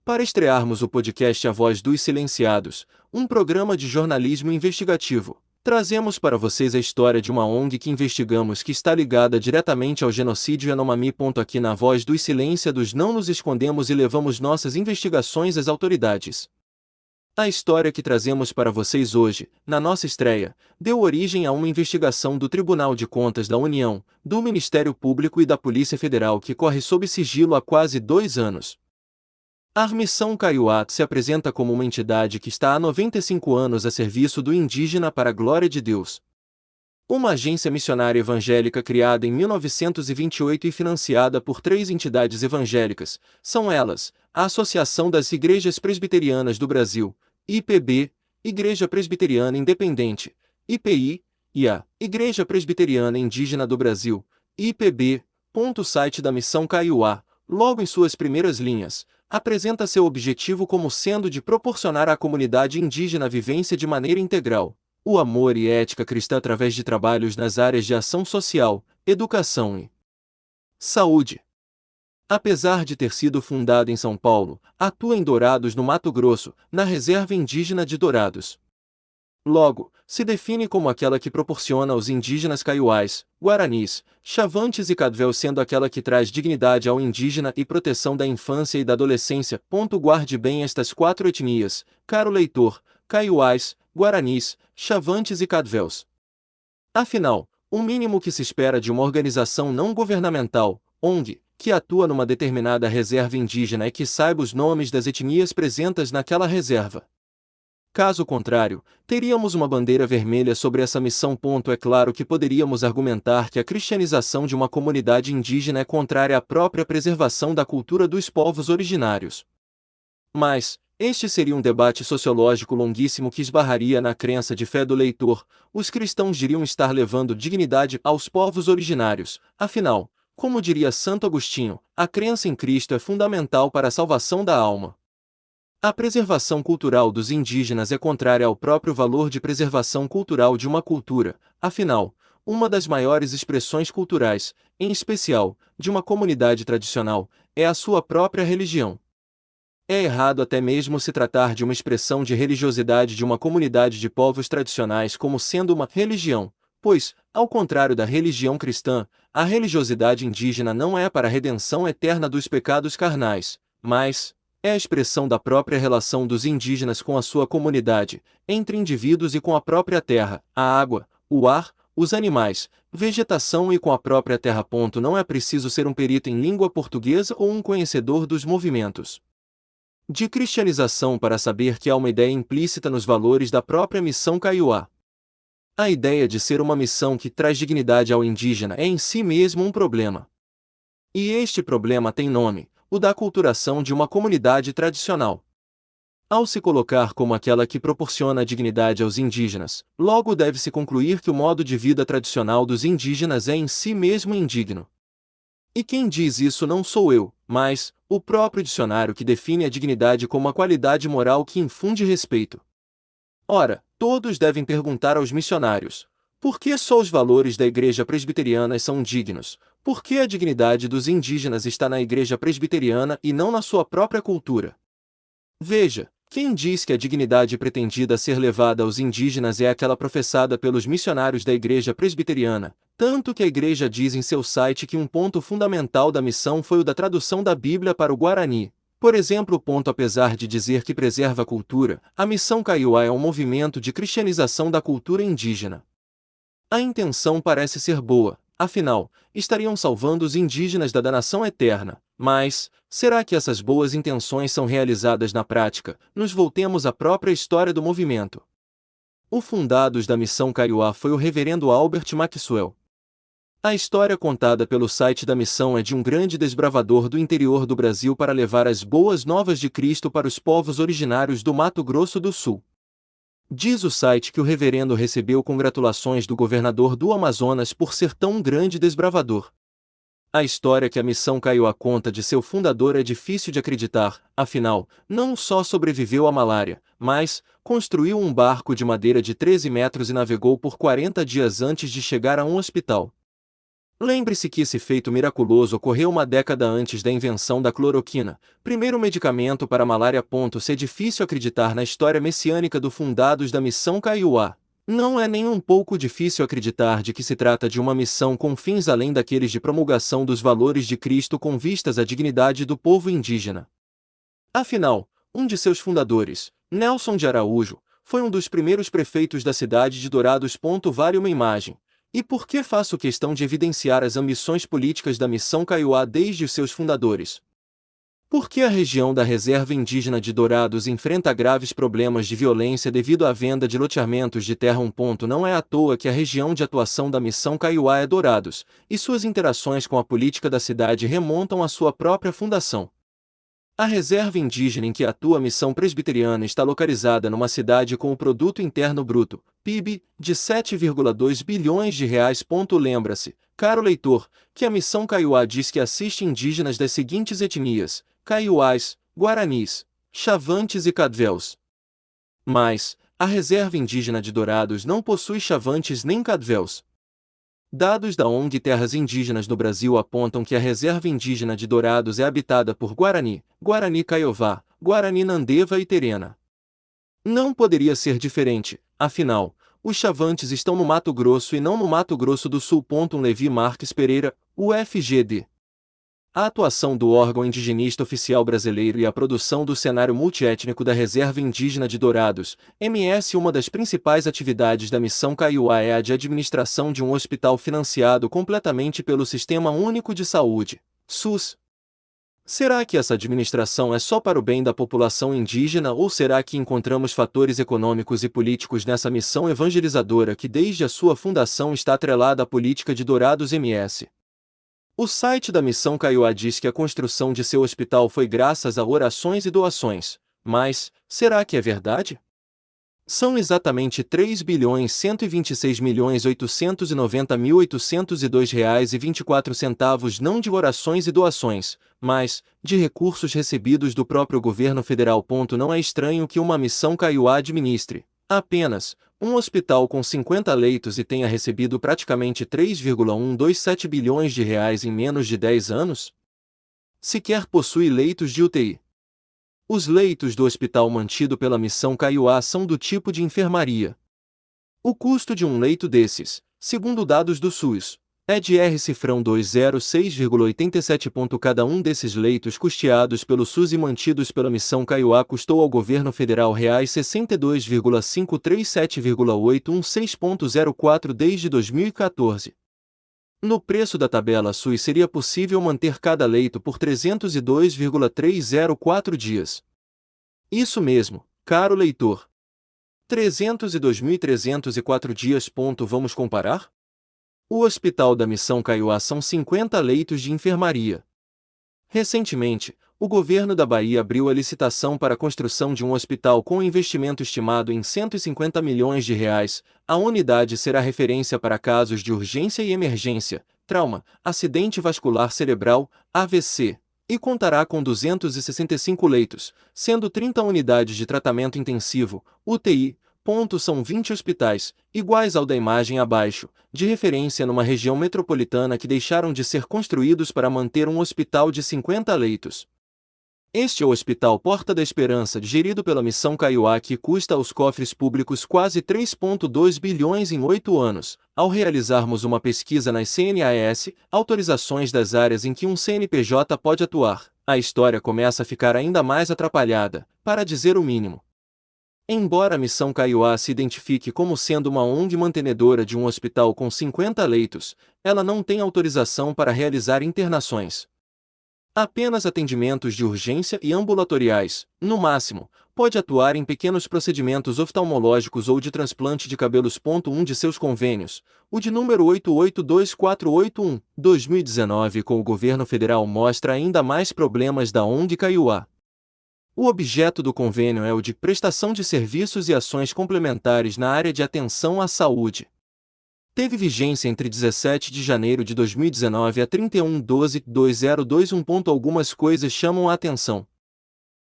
para estrearmos o podcast A Voz dos Silenciados, um programa de jornalismo investigativo. Trazemos para vocês a história de uma ONG que investigamos que está ligada diretamente ao genocídio Yanomami. Aqui na Voz dos Silenciados não nos escondemos e levamos nossas investigações às autoridades. A história que trazemos para vocês hoje, na nossa estreia, deu origem a uma investigação do Tribunal de Contas da União, do Ministério Público e da Polícia Federal que corre sob sigilo há quase 2 anos. A Missão Kaiowá se apresenta como uma entidade que está há 95 anos a serviço do indígena para a glória de Deus. Uma agência missionária evangélica criada em 1928 e financiada por 3 entidades evangélicas, são elas, a Associação das Igrejas Presbiterianas do Brasil, IPB, Igreja Presbiteriana Independente, IPI, e a Igreja Presbiteriana Indígena do Brasil, IPB. O site da Missão Kaiowá, logo em suas primeiras linhas, apresenta seu objetivo como sendo de proporcionar à comunidade indígena vivência de maneira integral, o amor e ética cristã através de trabalhos nas áreas de ação social, educação e saúde. Apesar de ter sido fundada em São Paulo, atua em Dourados, no Mato Grosso, na Reserva Indígena de Dourados. Logo, se define como aquela que proporciona aos indígenas kaiowás, guaranis, chavantes e cadvéus, sendo aquela que traz dignidade ao indígena e proteção da infância e da adolescência. Guarde bem estas 4 etnias, caro leitor: kaiowás, guaranis, chavantes e cadvéus. Afinal, o mínimo que se espera de uma organização não governamental, ONG, que atua numa determinada reserva indígena é que saiba os nomes das etnias presentes naquela reserva. Caso contrário, teríamos uma bandeira vermelha sobre essa missão. É claro que poderíamos argumentar que a cristianização de uma comunidade indígena é contrária à própria preservação da cultura dos povos originários. Mas, este seria um debate sociológico longuíssimo que esbarraria na crença de fé do leitor. Os cristãos diriam estar levando dignidade aos povos originários. Afinal, como diria Santo Agostinho, a crença em Cristo é fundamental para a salvação da alma. A preservação cultural dos indígenas é contrária ao próprio valor de preservação cultural de uma cultura. Afinal, uma das maiores expressões culturais, em especial, de uma comunidade tradicional, é a sua própria religião. É errado até mesmo se tratar de uma expressão de religiosidade de uma comunidade de povos tradicionais como sendo uma religião, pois, ao contrário da religião cristã, a religiosidade indígena não é para a redenção eterna dos pecados carnais, mas é a expressão da própria relação dos indígenas com a sua comunidade, entre indivíduos e com a própria terra, a água, o ar, os animais, vegetação e com a própria terra. Não é preciso ser um perito em língua portuguesa ou um conhecedor dos movimentos de cristianização para saber que há uma ideia implícita nos valores da própria Missão Kaiowá. A ideia de ser uma missão que traz dignidade ao indígena é em si mesmo um problema. E este problema tem nome: o da aculturação de uma comunidade tradicional. Ao se colocar como aquela que proporciona dignidade aos indígenas, logo deve-se concluir que o modo de vida tradicional dos indígenas é em si mesmo indigno. E quem diz isso não sou eu, mas o próprio dicionário, que define a dignidade como a qualidade moral que infunde respeito. Ora, todos devem perguntar aos missionários: por que só os valores da Igreja Presbiteriana são dignos? Por que a dignidade dos indígenas está na Igreja Presbiteriana e não na sua própria cultura? Veja, quem diz que a dignidade pretendida a ser levada aos indígenas é aquela professada pelos missionários da Igreja Presbiteriana, tanto que a Igreja diz em seu site que um ponto fundamental da missão foi o da tradução da Bíblia para o Guarani. Por exemplo, apesar de dizer que preserva a cultura, a Missão Kaiowá é um movimento de cristianização da cultura indígena. A intenção parece ser boa, afinal, estariam salvando os indígenas da danação eterna. Mas, será que essas boas intenções são realizadas na prática? Nos voltemos à própria história do movimento. O fundados da Missão Kaiowá foi o reverendo Albert Maxwell. A história contada pelo site da missão é de um grande desbravador do interior do Brasil para levar as boas novas de Cristo para os povos originários do Mato Grosso do Sul. Diz o site que o reverendo recebeu congratulações do governador do Amazonas por ser tão um grande desbravador. A história que a Missão Kaiowá conta de seu fundador é difícil de acreditar. Afinal, não só sobreviveu à malária, mas construiu um barco de madeira de 13 metros e navegou por 40 dias antes de chegar a um hospital. Lembre-se que esse feito miraculoso ocorreu uma década antes da invenção da cloroquina, primeiro medicamento para a malária. Se é difícil acreditar na história messiânica dos fundados da missão Kaiowá, não é nem um pouco difícil acreditar de que se trata de uma missão com fins além daqueles de promulgação dos valores de Cristo com vistas à dignidade do povo indígena. Afinal, um de seus fundadores, Nelson de Araújo, foi um dos primeiros prefeitos da cidade de Dourados. Vale uma imagem. E por que faço questão de evidenciar as ambições políticas da missão Kaiowá desde os seus fundadores? Porque a região da reserva indígena de Dourados enfrenta graves problemas de violência devido à venda de loteamentos de terra. Não é à toa que a região de atuação da missão Kaiowá é Dourados, e suas interações com a política da cidade remontam à sua própria fundação. A reserva indígena em que atua a missão presbiteriana está localizada numa cidade com o Produto Interno Bruto, PIB, de 7,2 bilhões de reais. Lembra-se, caro leitor, que a missão Kaiowá diz que assiste indígenas das seguintes etnias: Kaiowás, Guaranis, Chavantes e Cadvéus. Mas, a reserva indígena de Dourados não possui Chavantes nem Cadvéus. Dados da ONG Terras Indígenas no Brasil apontam que a reserva indígena de Dourados é habitada por Guarani, Guarani Kaiowá, Guarani Nandeva e Terena. Não poderia ser diferente, afinal, os Chavantes estão no Mato Grosso e não no Mato Grosso do Sul. Levi Marques Pereira, UFGD. A atuação do órgão indigenista oficial brasileiro e a produção do cenário multiétnico da Reserva Indígena de Dourados, MS. Uma das principais atividades da missão Kaiowá é a de administração de um hospital financiado completamente pelo Sistema Único de Saúde, SUS. Será que essa administração é só para o bem da população indígena ou será que encontramos fatores econômicos e políticos nessa missão evangelizadora que desde a sua fundação está atrelada à política de Dourados MS? O site da missão Kaiowá diz que a construção de seu hospital foi graças a orações e doações, mas, será que é verdade? São exatamente R$ 3.126.890.802,24 não de orações e doações, mas de recursos recebidos do próprio governo federal. Não é estranho que uma missão Kaiowá administre apenas um hospital com 50 leitos e tenha recebido praticamente 3,127 bilhões de reais em menos de 10 anos? Sequer possui leitos de UTI. Os leitos do hospital mantido pela missão Kaiowá são do tipo de enfermaria. O custo de um leito desses, segundo dados do SUS, é de R$ 206,87. Cada um desses leitos custeados pelo SUS e mantidos pela missão Kaiowá custou ao governo federal R$ 62,537,816,04 desde 2014. No preço da tabela SUS seria possível manter cada leito por 302,304 dias. Isso mesmo, caro leitor. 302.304 dias. Vamos comparar? O hospital da missão Kaiowá são 50 leitos de enfermaria. Recentemente, o governo da Bahia abriu a licitação para a construção de um hospital com investimento estimado em R$ 150 milhões de reais. A unidade será referência para casos de urgência e emergência, trauma, acidente vascular cerebral, AVC, e contará com 265 leitos, sendo 30 unidades de tratamento intensivo, UTI. São 20 hospitais, iguais ao da imagem abaixo, de referência numa região metropolitana que deixaram de ser construídos para manter um hospital de 50 leitos. Este é o Hospital Porta da Esperança, gerido pela missão Kaiowá, que custa aos cofres públicos quase 3,2 bilhões em 8 anos. Ao realizarmos uma pesquisa nas CNAS, autorizações das áreas em que um CNPJ pode atuar, a história começa a ficar ainda mais atrapalhada, para dizer o mínimo. Embora a missão Kaiowá se identifique como sendo uma ONG mantenedora de um hospital com 50 leitos, ela não tem autorização para realizar internações. Apenas atendimentos de urgência e ambulatoriais, no máximo, pode atuar em pequenos procedimentos oftalmológicos ou de transplante de cabelos. Um de seus convênios, o de número 882481/2019 com o governo federal, mostra ainda mais problemas da ONG Kaiowá. O objeto do convênio é o de prestação de serviços e ações complementares na área de atenção à saúde. Teve vigência entre 17 de janeiro de 2019 a 31/12/2021. Algumas coisas chamam a atenção.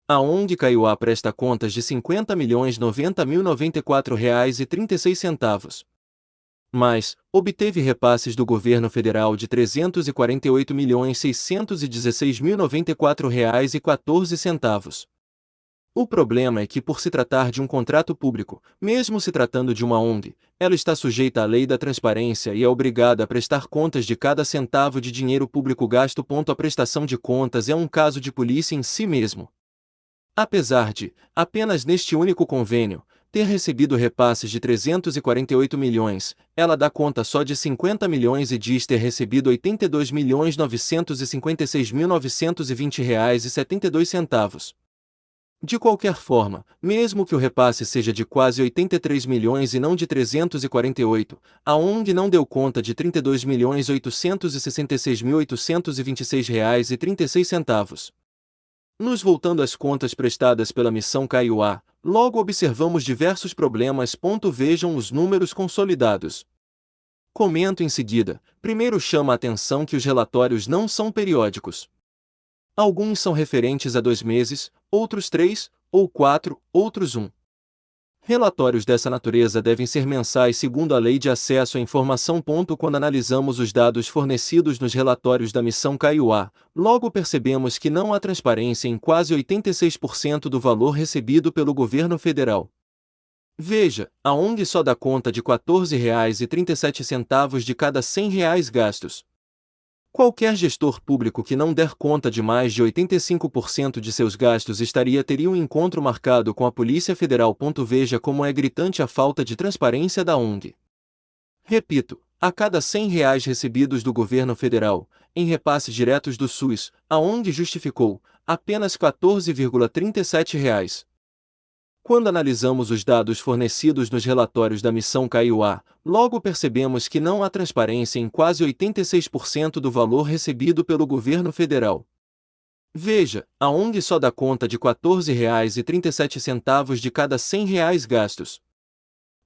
A ONG Kaiowá presta contas de R$ 50.090.094,36. mas obteve repasses do governo federal de R$ 348.616.094,14. O problema é que, por se tratar de um contrato público, mesmo se tratando de uma ONG, ela está sujeita à lei da transparência e é obrigada a prestar contas de cada centavo de dinheiro público gasto. A prestação de contas é um caso de polícia em si mesmo. Apesar de, apenas neste único convênio, ter recebido repasses de 348 milhões, ela dá conta só de 50 milhões e diz ter recebido R$ 82.956.920,72. De qualquer forma, mesmo que o repasse seja de quase 83 milhões e não de 348, a ONG não deu conta de R$ 32.866.826,36. Nos voltando às contas prestadas pela missão Kaiowá, logo observamos diversos problemas. Vejam os números consolidados. Comento em seguida. Primeiro, chama a atenção que os relatórios não são periódicos. Alguns são referentes a 2 meses, outros 3, ou 4, outros 1. Relatórios dessa natureza devem ser mensais segundo a Lei de Acesso à Informação. Quando analisamos os dados fornecidos nos relatórios da missão Kaiowá, logo percebemos que não há transparência em quase 86% do valor recebido pelo governo federal. Veja, a ONG só dá conta de R$ 14,37 de cada R$ 100 gastos. Qualquer gestor público que não der conta de mais de 85% de seus gastos teria um encontro marcado com a Polícia Federal. Veja como é gritante a falta de transparência da ONG. Repito, a cada R$ 100 recebidos do governo federal, em repasses diretos do SUS, a ONG justificou apenas R$ 14,37. Quando analisamos os dados fornecidos nos relatórios da missão Kaiowá, logo percebemos que não há transparência em quase 86% do valor recebido pelo governo federal. Veja, a ONG só dá conta de R$ 14,37 de cada R$ 100 gastos.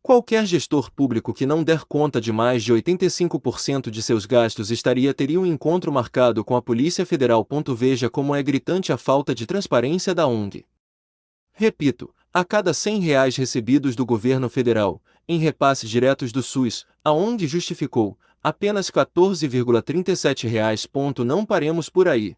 Qualquer gestor público que não der conta de mais de 85% de seus gastos teria um encontro marcado com a Polícia Federal. Veja como é gritante a falta de transparência da ONG. Repito, a cada R$ 100 recebidos do governo federal, em repasses diretos do SUS, a ONG justificou apenas R$ 14,37. Não paremos por aí.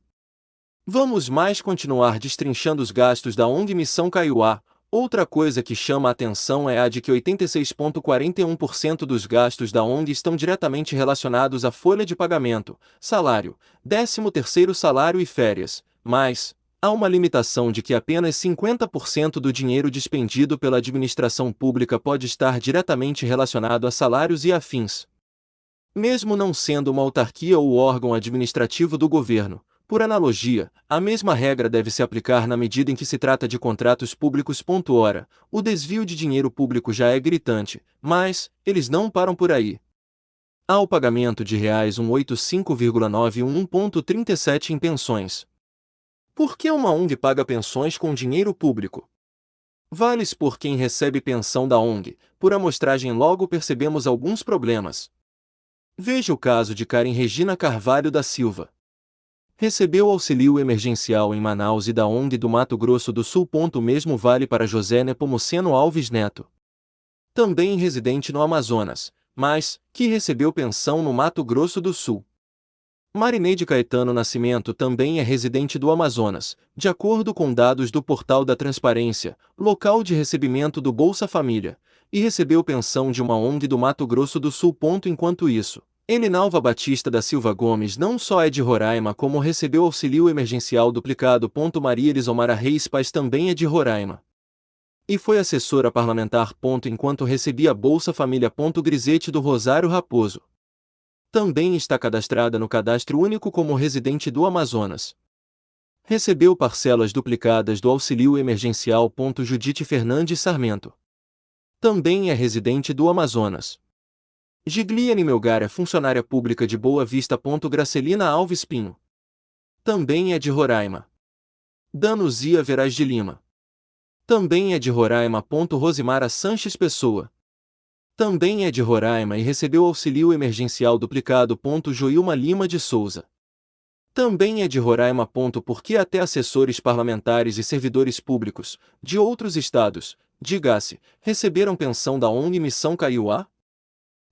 Vamos mais continuar destrinchando os gastos da ONG Missão Kaiowá. Outra coisa que chama a atenção é a de que 86,41% dos gastos da ONG estão diretamente relacionados à folha de pagamento, salário, 13º salário e férias, mas há uma limitação de que apenas 50% do dinheiro dispendido pela administração pública pode estar diretamente relacionado a salários e afins. Mesmo não sendo uma autarquia ou órgão administrativo do governo, por analogia, a mesma regra deve se aplicar na medida em que se trata de contratos públicos. Ora, o desvio de dinheiro público já é gritante, mas eles não param por aí. Há o pagamento de R$ 185,911,37 em pensões. Por que uma ONG paga pensões com dinheiro público? Vale expor quem recebe pensão da ONG. Por amostragem logo percebemos alguns problemas. Veja o caso de Karen Regina Carvalho da Silva. Recebeu auxílio emergencial em Manaus e da ONG do Mato Grosso do Sul. O mesmo vale para José Nepomuceno Alves Neto, também residente no Amazonas, mas que recebeu pensão no Mato Grosso do Sul. Marineide Caetano Nascimento também é residente do Amazonas, de acordo com dados do Portal da Transparência, local de recebimento do Bolsa Família, e recebeu pensão de uma ONG do Mato Grosso do Sul. Enquanto isso, Elinalva Batista da Silva Gomes não só é de Roraima como recebeu auxílio emergencial duplicado. Maria Elisomara Reis Paz também é de Roraima e foi assessora parlamentar. Enquanto recebia Bolsa Família. Grisete do Rosário Raposo também está cadastrada no Cadastro Único como residente do Amazonas. Recebeu parcelas duplicadas do auxílio emergencial. Judite Fernandes Sarmento também é residente do Amazonas. Gigliane Melgar é funcionária pública de Boa Vista. Gracelina Alves Pinho também é de Roraima. Danuzia Veraz de Lima também é de Roraima. Rosimara Sanches Pessoa também é de Roraima e recebeu auxílio emergencial duplicado. Joilma Lima de Souza também é de Roraima. Porque até assessores parlamentares e servidores públicos, de outros estados, diga-se, receberam pensão da ONG Missão Kaiowá?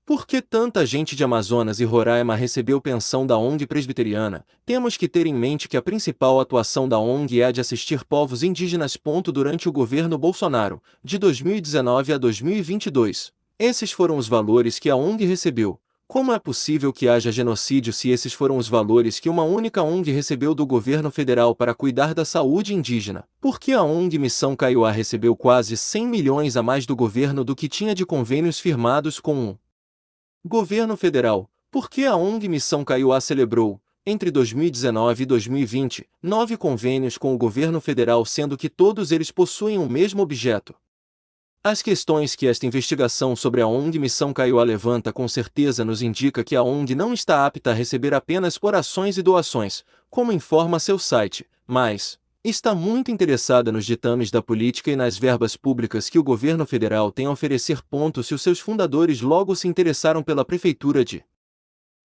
Por que tanta gente de Amazonas e Roraima recebeu pensão da ONG presbiteriana? Temos que ter em mente que a principal atuação da ONG é a de assistir povos indígenas. Durante o governo Bolsonaro, de 2019 a 2022. Esses foram os valores que a ONG recebeu. Como é possível que haja genocídio se esses foram os valores que uma única ONG recebeu do governo federal para cuidar da saúde indígena? Por que a ONG Missão Kaiowá recebeu quase 100 milhões a mais do governo do que tinha de convênios firmados com o governo federal? Por que a ONG Missão Kaiowá celebrou, entre 2019 e 2020, 9 convênios com o governo federal, sendo que todos eles possuem o mesmo objeto? As questões que esta investigação sobre a ONG Missão Kaiowá levanta com certeza nos indica que a ONG não está apta a receber apenas orações e doações, como informa seu site, mas está muito interessada nos ditames da política e nas verbas públicas que o governo federal tem a oferecer. Se os seus fundadores logo se interessaram pela prefeitura de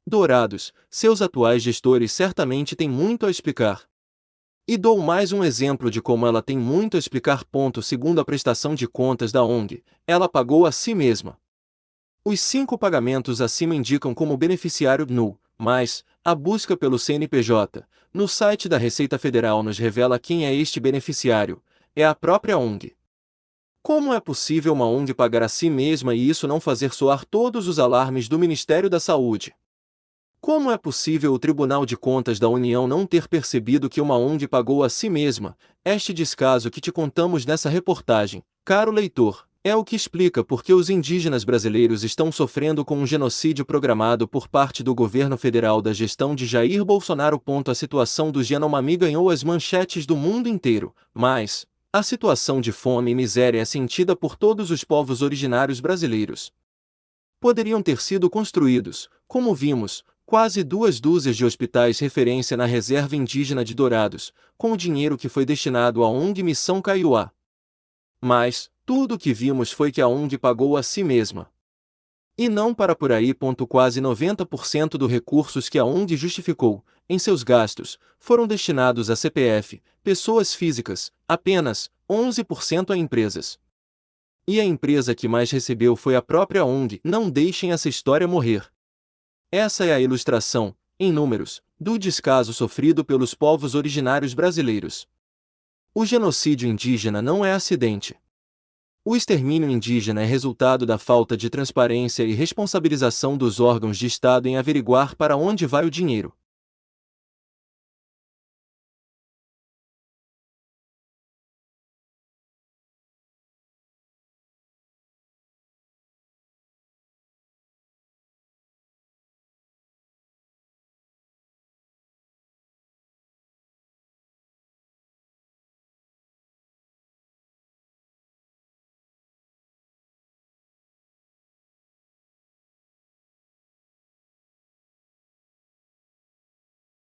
Dourados, seus atuais gestores certamente têm muito a explicar. E dou mais um exemplo de como ela tem muito a explicar. Segundo a prestação de contas da ONG, ela pagou a si mesma. Os 5 pagamentos acima indicam como beneficiário NU, mas a busca pelo CNPJ no site da Receita Federal nos revela quem é este beneficiário: é a própria ONG. Como é possível uma ONG pagar a si mesma e isso não fazer soar todos os alarmes do Ministério da Saúde? Como é possível o Tribunal de Contas da União não ter percebido que uma ONG pagou a si mesma? Este descaso que te contamos nessa reportagem, caro leitor, é o que explica por que os indígenas brasileiros estão sofrendo com um genocídio programado por parte do governo federal da gestão de Jair Bolsonaro. A situação dos Yanomami ganhou as manchetes do mundo inteiro, mas a situação de fome e miséria é sentida por todos os povos originários brasileiros. Poderiam ter sido construídos, como vimos, quase 2 dúzias de hospitais referência na reserva indígena de Dourados, com o dinheiro que foi destinado à ONG Missão Kaiowá. Mas tudo o que vimos foi que a ONG pagou a si mesma. E não para por aí. Quase 90% dos recursos que a ONG justificou, em seus gastos, foram destinados a CPF, pessoas físicas, apenas 11% a empresas. E a empresa que mais recebeu foi a própria ONG. Não deixem essa história morrer. Essa é a ilustração, em números, do descaso sofrido pelos povos originários brasileiros. O genocídio indígena não é acidente. O extermínio indígena é resultado da falta de transparência e responsabilização dos órgãos de Estado em averiguar para onde vai o dinheiro.